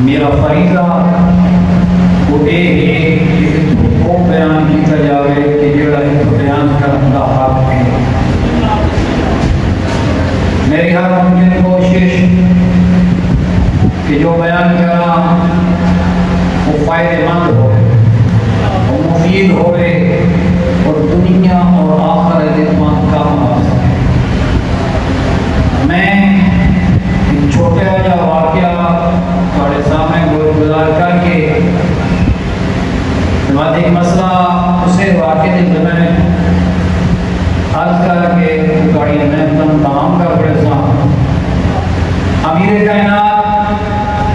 मेरा फरीजा वो बयान किया जाए कि जोड़ा बयान करने का हक है। मेरी हर मुमकिन कोशिश कि जो बयान करा वो फायदेमंद हो, वो मुफीद हो और दुनिया और आखिरत में काम आ सके। मैं छोटे वाला वाक़या थोड़े सामने गुजार करके एक मसला उसे वाक़े दिन मैंने अर्ज करके गाड़ी में तमाम कर पड़े अमीर कायनात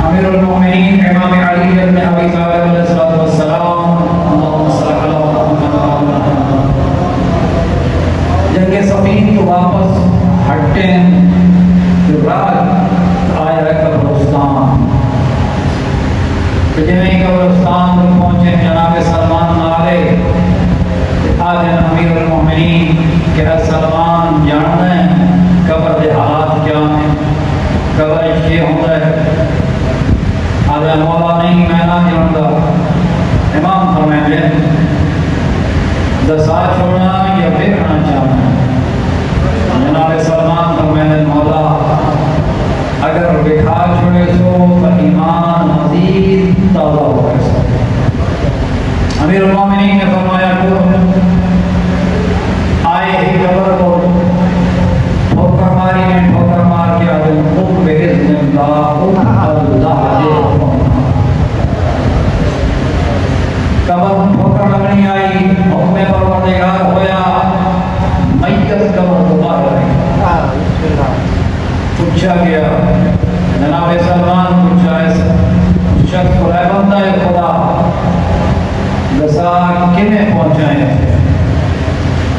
अमीरुल मोमिनीन इमाम अली इब्न अबी तालिब अलैहिस्सलाम जंग सफ़ीन तो वापस हटते हैं तो रात आया कब्रिस्तान जिन्हें कब्रिस्तान में पहुंचे जनाब सलमान नारे आज अमीरुल मोमिनीन के सलमान जानते हैं कब्र के हालात क्या हैं, कब्र ये होता है आज मौला नहीं मैं ना जानता। इमाम फरमाते दसा छोड़ना या देखना चाहना। जनाब सलमान फरमाते मौला अगर बिठा छोड़े सो ईमान मजीद ताज़ा हो गए। अमीरुल मोमिनीन ने फरमाया तो आए ही कब्र को ठोकर मारी में ठोकर मार के आदम को बेइज़्निल्लाह अल्लाह कब्र ठोकर लगनी आई हुक्म परवरदिगार होया मैयत कब्र को बाहर आई। पूछा गया जनाब सलमान पूछा शख्स को बंदा है खुदा दसा किने पहुंचाए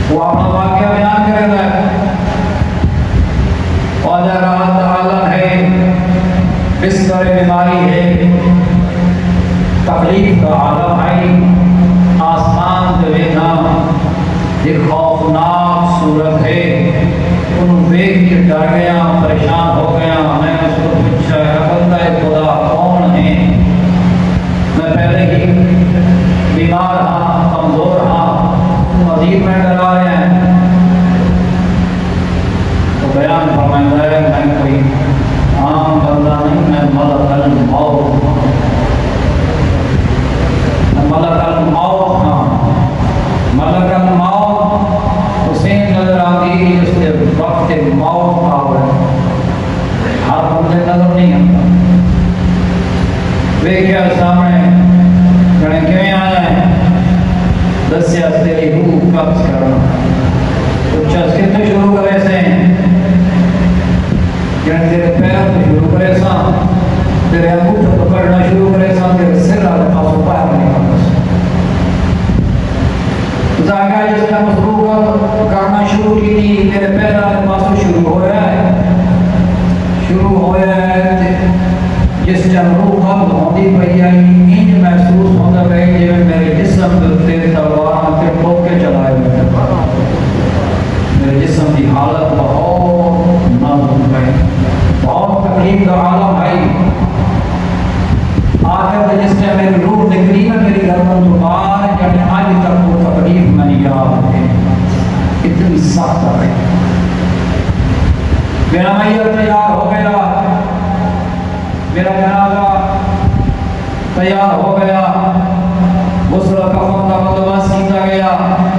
वो अपना वाक़या बयान करेगा। और राहत आलम है बिस्तर बीमारी है तकलीफ का आलम है आसमान के देखना एक खौफनाक सूरत है। उन देख के डर गया परेशान हो गया। मैंने उसको पूछा बंदा खुदा कौन है? मैं पहले ही बीमार हाँ कमजोर हाँ मजीद में डरा रहे हैं। तो बयान फरमाता है मैं कोई आम बंदा नहीं, मैं मलकल मौत हाँ मलकल मौत उसे नजर आती जिसके वक्त मौत आवे हर बंदे नजर नहीं आता। वे क्या सामने कड़े क्यों आया है दस्या तेरी रूह कब्ज करना कुछ कितने शुरू करे से तेरे पैर तो शुरू करे सा तेरे अंगूठे पकड़ना शुरू करे सा तेरे सिर आगे पास पैर नहीं पकड़ जागा जिसका मसरूफ करना शुरू की थी तेरे पैर आगे पास शुरू हो रहा है जिस जब रूह कब्ज होती पई आई इंज महसूस होता रहे जिवें मेरे जिस्म ते तलवार ते ठोके चलाए हुए मेरे जिस्म की हालत बहुत नाजुक है, बहुत तकलीफ का आलम है। आखिर जिसने मेरी रूह निकली ना मेरी गर्दन तो बाहर जाने आज तक वो तकलीफ नहीं याद है। मेरा मैयत तैयार हो गया, मेरा जनाजा तैयार हो गया, गुस्ल कफन का बंदोबस्त किया गया,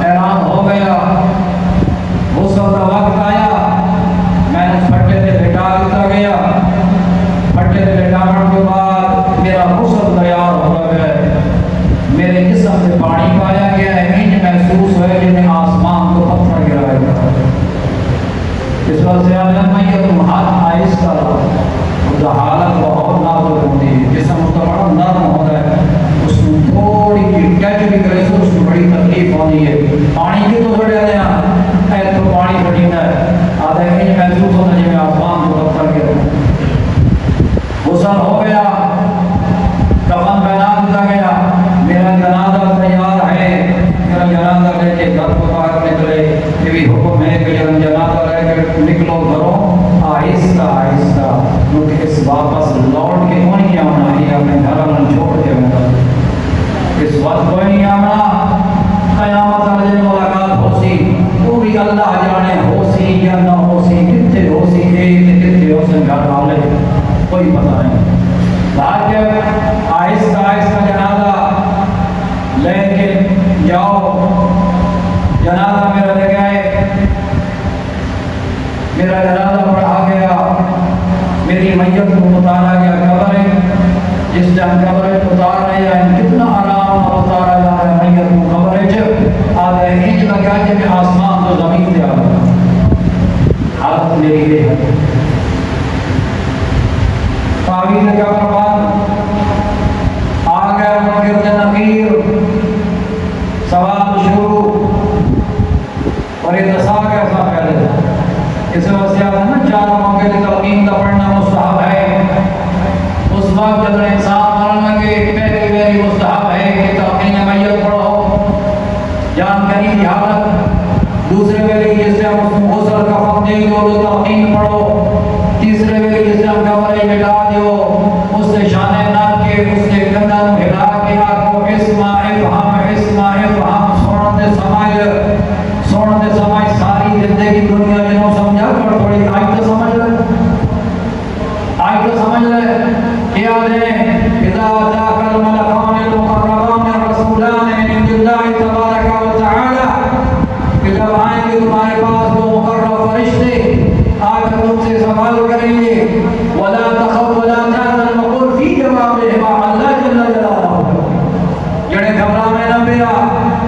ऐलान हो गया, गुस्ल का वक्त आया, मैंने फट्टे से लिटा दिया गया। फट्टे से लिटाने के बाद मेरा गुस्ल तैयार हो गया, मेरे जिस्म से पानी पाया गया है, इंज महसूस हुआ जिन्हें आसमान को पत्थर गिराया गया। इस वजह से आदम मैयत तुम हाथ आहिस्ता उसका हालत बहुत नाजुक होती है, जिसम उसका बड़ा नरम होता है, उसमें थोड़ी सी टच भी करे तो उसमें बड़ी तकलीफ होती है। पानी की तो थोड़े आते हैं तो पानी फटीना है, आधा इंच महसूस होता है जिसमें आसमान को पत्थर गिरा। गुस्ल हो गया, कफन पहना दिया गया, मेरा जनाजा तैयार है, मेरा जनाजा लेके घर को बाहर निकले। ये भी हुक्म है कि जब जनाजा लेकर निकलो घरों आहिस्ता आहिस्ता, क्योंकि इस वापस लौट के कौन नहीं आना है, अपने घर वालों छोड़ के आना, इस वक्त कोई नहीं आना। क़यामत वाले दिन मुलाकात होसी, वो भी अल्लाह जाने होसी या ना होसी, कितने होसी एक कितने होसी घर वाले कोई पता नहीं। लाके आहिस्ता आहिस्ता जनाजा लेके जाओ, जनाजा मेरा ले गए, मेरा जनाजा पढ़ा गया, मेरी मैयत को उतारा गया कब्र में। जिस टाइम कब्र में उतार रहे हैं कितना आराम उतारा जा रहा है मैयत को कब्र में, आधे इंच लगा जब आसमान तो जमीन से आ गया। हालत मेरी ये है, तावीज़ कब्र बाद आ गया मुनकिर नकीर, सवाल शुरू, और ये दसा कैसा पहले इस वजह से ना चार मौके की तलकीन का पढ़ना मुस्तहब है। उस वक्त जब इंसान मरने लगे पहली बारी मुस्तहब है कि तलकीन मैयत पढ़ो, जानकारी की हालत। दूसरे वेले जिससे हम उसको गुस्ल कफन दे दो तो तलकीन पढ़ो। तीसरे वेले जिससे हम कब्र में मिटा दो, उससे शाने नाक के उससे कंधन हिला के आपको इस्मा इफ़हाम सोने दे समाज सारी जिंदगी दुनिया जिन्हों समझा पर थोड़ी आज तो समझ ले, आज तो समझ ले क्या दे इज़ा जाकल मलकान मुक़र्रबान रसूलान मिन इंदिल्लाहि तबारक व तआला, कि जब आएंगे तुम्हारे पास दो मुक़र्रब फरिश्ते आकर तुमसे सवाल करेंगे, वला तखफ वला तहज़न वक़ुल फी जवाबिहिमा अल्लाह जल्ल जलालहू, जड़े घबरा में न पिया,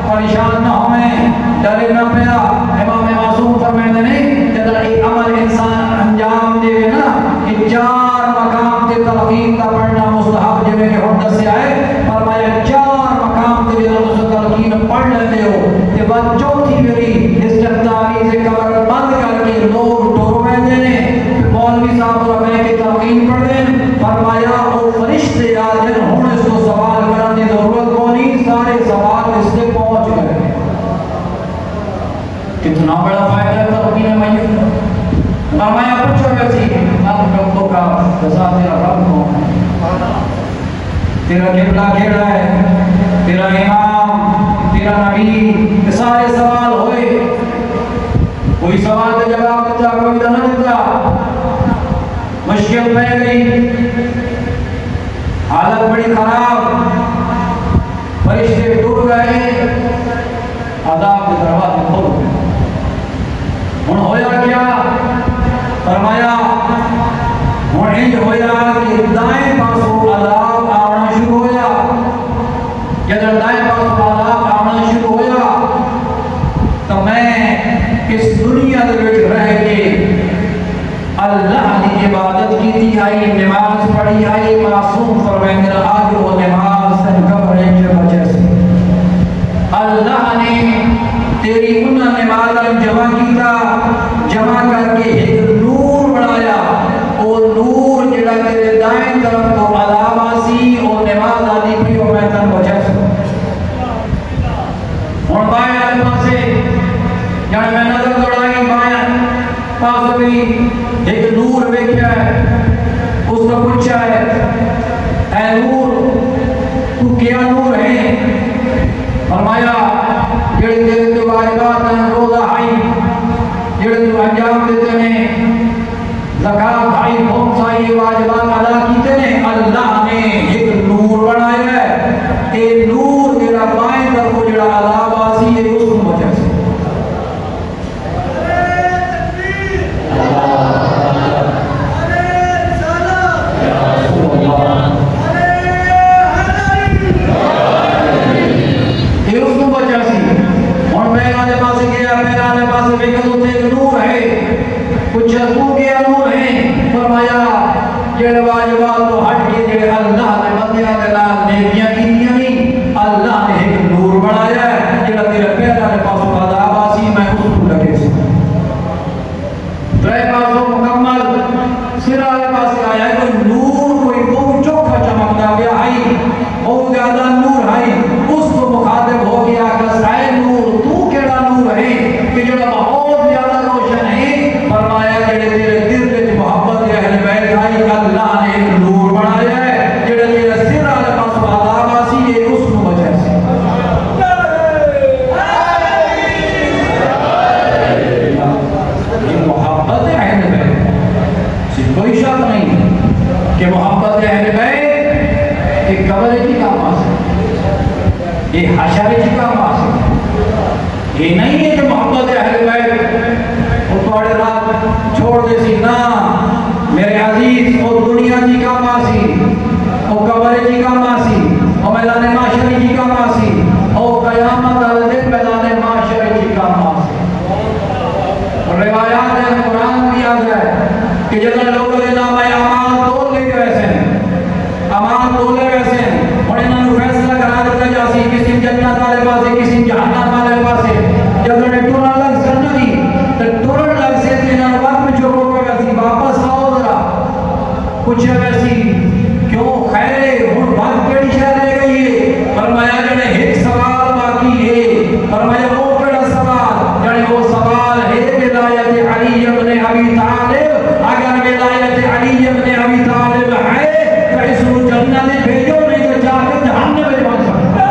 परेशान न होवें, डरे न पिया। इमाम मासूम फरमाते नहीं जब एक अमल इंसान अंजाम देवे ना कि चार मकाम के तलकीन का पढ़ना मुस्तहब जिਵੇਂ कि हम दस आए, फरमाया चार मकाम के लिए उस तलकीन पढ़ लेते हो कि बाद चौथी मेरी इस्तिग़फ़ारी से कब्र बंद करके लोग डोरवे देने, मौलवी साहब रबे की तलकीन पढ़ दें। फरमाया वो फरिश्ते हाजिर होने इसको सवाल करने की जरूरत को नहीं, सारे सवाल इससे पहुंच गए। कितना बड़ा फायदा है तलकीन मैयत। फरमाया पूछो वैसी आप रब्बों का जज़ा तेरा रब कौन है, तेरा किबला केड़ा है, तेरा इमाम, तेरा नबी, सारे सवाल हुए। कोई सवाल का जवाब देता, कोई ना देता, मुश्किल पड़ गई, हालत बड़ी खराब, फरिश्ते डूब गए, अज़ाब के दरवाजे खुल गए। हुण होया क्या? फरमाया हुण इंज होया कि दाएं पासों अज़ाब आना शुरू होया। जब दाएं पासों अज़ाब आना शुरू होया तो मैं इस दुनिया दे विच रह के अल्लाह की इबादत की थी आई, नमाज पढ़ी आई, मासूम फरमाते आज वो नमाज से कब्र के वजह से अल्लाह ने तेरी उन नमाज जमा किया, जमा करके एक नूर बनाया। वो नूर जेड़ा तेरे दाएं तरफ तो अलावा सी और नमाज आदि भी और मैं तन वजह से और बाएं वाले पासे जब मैं नजर दौड़ाई बाएं पास भी एक नूर देखा है, उसको पूछा है ऐ नूर तू क्या नूर है? फरमाया जेड़े तेरे तो वाजिबात हैं रोजा आई, जेड़े तू अंजाम देते हैं ज़कात भाई कौन सा ये वाजिबात अदा कीते ने अल्लाह ने एक नूर बनाया है ये नूर जेड़ा बाएं तरफ जेड़ा अजाब आसी है उस वजह से वाजिबात तो हट के जेड़े अल्लाह ने बंदियां दे नाल नेकियां कीतियां नहीं अल्लाह ने एक नूर बनाया है जेड़ा तेरे पैरा दे पासों अज़ाब आसी मैं उस को लगे सी त्रै पासों मुकम्मल सिर वाले पास आया कोई नूर कोई बहुत चोखा चमकदा गया है बहुत ज्यादा नूर है उसको मुखातिब हो गया कि साए नूर तू केड़ा नूर है कि जेड़ा बहुत ज्यादा रोशन है फरमाया जेड़े तेरे दिल विच मोहब्बत है अहले बैत है अल्लाह ने एक नूर बनाया है जेड़ा तेरे सिर वाले पास अज़ाब आसी है उस वजह से ये मोहब्बत है अहले बैत कोई शक नहीं कि मोहब्बत है अहले बैत एक कब्र की काम आ सकती ये हशर की काम आ सकती ये नहीं है कि मोहब्बत है अहले बैत वो थोड़े रात छोड़ दे सी ना मेरे अजीज वो दुनिया की काम आसी वो कब्र की काम आसी वो मैदान माशर की काम आसी वो कयामत वाले दिन मैदान माशर की काम आसी और रिवायात है कुरान भी आता है कि जब लोग नाम अमाल तोल ले वैसे अमाल तोले वैसे और इन्होंने फैसला करा दिया जासी किसी जन्नत वाले पासे किसी जहन्नम वाले पासे जब उन्हें टुरन लग संजनी तो टुरन लग से इन्होंने वक्त में जो रोके वैसी वापस आओ जरा कुछ वैसी क्यों खैरे हुन बात केड़ी शय रह गई है फरमाया जने एक सवाल बाकी है फरमाया वो केड़ा सवाल जने वो सवाल है विलायत अली इब्न अबी तालिब अगर विलायत अली इब्न अबी तालिब है तो इसको जन्नत में भेजो नहीं तो जाके जहन्नम में पहुंच सकता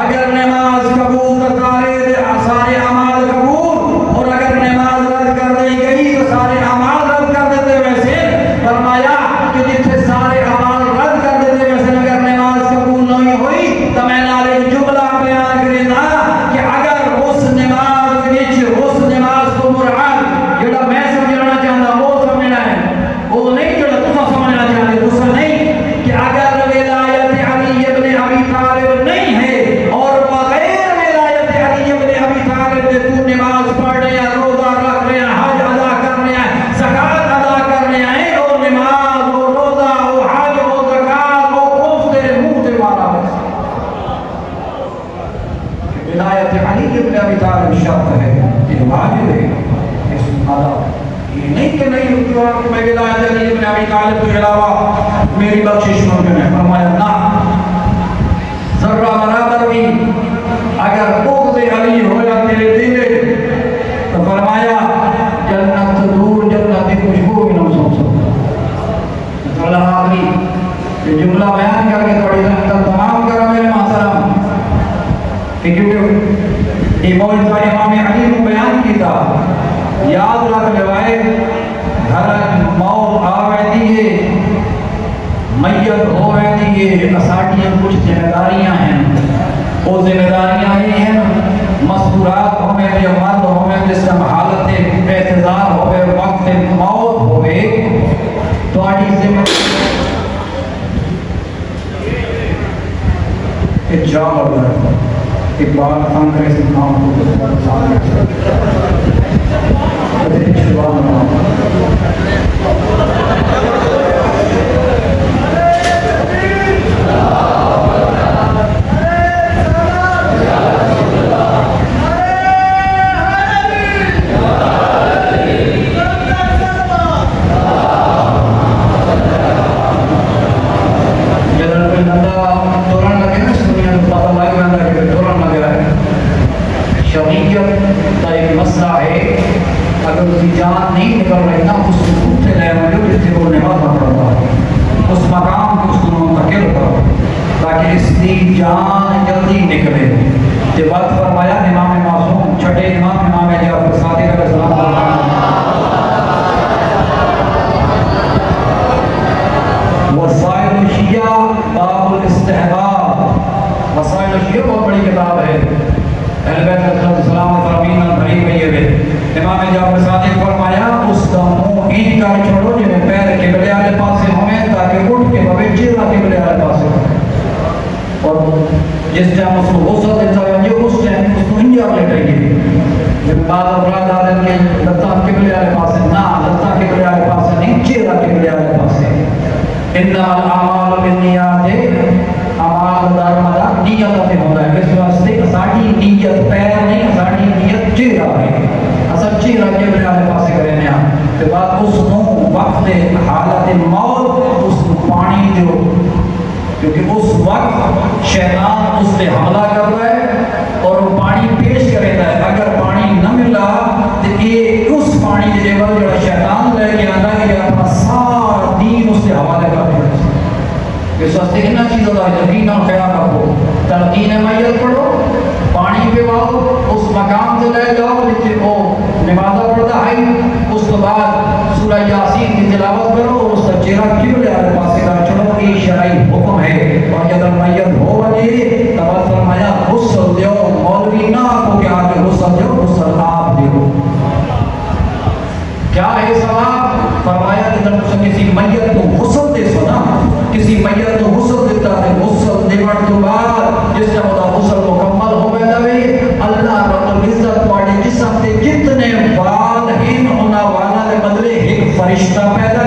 अगर नमाज कबूल तो सारे अमाल कबूल और अगर नमाज रद्द कर दी गई तो सारे अमाल रद्द कर देते वैसे फरमाया कि जिथे सारे अमाल रद्द कर देते वैसे अगर नमाज कबूल नहीं हुई तो मैं नाले जुमला बयान करेगा कि अगर उस नमाज को मुराद जेड़ा मैं समझना चाहता वो समझना है वो नहीं जेड़ा तुम समझना चाहते दूसरा नहीं कि अगर विलायत अली इब्न अबी तालिब नहीं है और बगैर विलायत अली इब्न अबी तालिब के तू नमाज पढ़ने या रोजा रखने या हज अदा करने या ज़कात अदा करने आए और नमाज वो रोजा वो हज वो ज़कात वो खुद तेरे मुंह से मारा विलायत अली इब्न अबी तालिब शर्त है ये वाजिब है इस अदा ये नहीं कि नहीं कि मैं विलायत अली इब्न अबी तालिब के अलावा मेरी बख्शिश मुमकिन है फरमाया ना जर्रा बराबर भी अगर उगदे अली होया तेरे दिल तो फरमाया जन्नत दूर जन्नत की खुशबू भी ना सुन सकता तो अल्लाह आखिरी ये जुमला बयान करके थोड़ी तमाम करो मेरे मोहतरम क्योंकि ये मौलवी इमाम अली ने बयान किया याद रख लेवाए घर मौत आवेदी है मैयत हो वैदी है असाडियां कुछ जिम्मेदारियां हैं वो जिम्मेदारियां ये हैं मस्तूरात होवे या मर्द होवे जिसका हालत एहतजार होवे वक्त मौत होवे तो आड़ी जिम्मेदारी जाम और एक बार कांग्रेस नाम को पता लग जाता कि तुरंत लग रहा है। शरीयत का एक मसला है, अगर उसकी जान नहीं निकल रही ना, उसको उठे ले मौजूद जिससे वो नमाज पढ़ता है, उस मकाम को उसको मुंतकिल करो ताकि इसकी जान जल्दी निकले। ये बात फरमाया इमाम मासूम छठे इमाम जाफर सादिक अलैहिस्सलाम। वसाइल शिया बाबुल इस्तिहबाब, वसाइल शिया बहुत बड़ी किताब है, अहले बैत अलैहिस्सलाम ने फरमीन भरी गई है। इमाम जाफर सादिक फरमाया उसका मुंह ईद कर छोड़ो जिन्हें पैर किबले वाले पासे होवे ताकि उठ के भवे चेहरा किबले वाले पासे हो, और जिस टाइम उसको गुस्सा देता है उस टाइम उसको इंडिया लेटेंगे। जब बाद अपराध आदम के लत्ता किबले वाले पासे ना, लत्ता किबले वाले पासे नहीं, चेहरा किबले वाले पासे। इन्नमल अमाल बिन्नियात, अमाल दरमदा नियत पे होता है। इस वास्ते साडी नियत पैर नहीं, साडी नियत चेहरा है। असल चेहरा किबले वाले पासे करें ना, तो बाद उसको वक्त हालत मौत उसको पानी दो, क्योंकि उस वक्त शैतान उस पे हमला कर रहा है और वो पानी पेश करेगा। अगर पानी न मिला तो ये उस पानी के जगह जो शैतान लेके आना है अपना सारा दीन उससे हवाले कर देगा। इस वास्ते इन्ना चीज़ों का यकीन और ख्याल रखो। तलकीन मैयत पढ़ो, पानी पे आओ, उस मकाम से ले जाओ जिससे वो नमाज़ पढ़ता है, उसके बाद सूरह यासीन की तिलावत करो और उसका चेहरा किबले वाले पासे का छोड़ो। ये शरई हुक्म है। और जब मैयत हो बने तब फरमाया गुस्ल दो, मौलवी ना को क्या के गुस्ल दो, गुस्ल आप दो। क्या है सवाब? फरमाया कि जब तुम किसी मैयत को गुस्ल दे सो ना, किसी मैयत को गुस्ल देता है, गुस्ल देवन के बाद जिस जब वो गुस्ल मुकम्मल हो गया है, अल्लाह रब्बुल इज्जत वाले जिस्म पे जितने बाल हैं उन्हें वाला के बदले एक फरिश्ता पैदा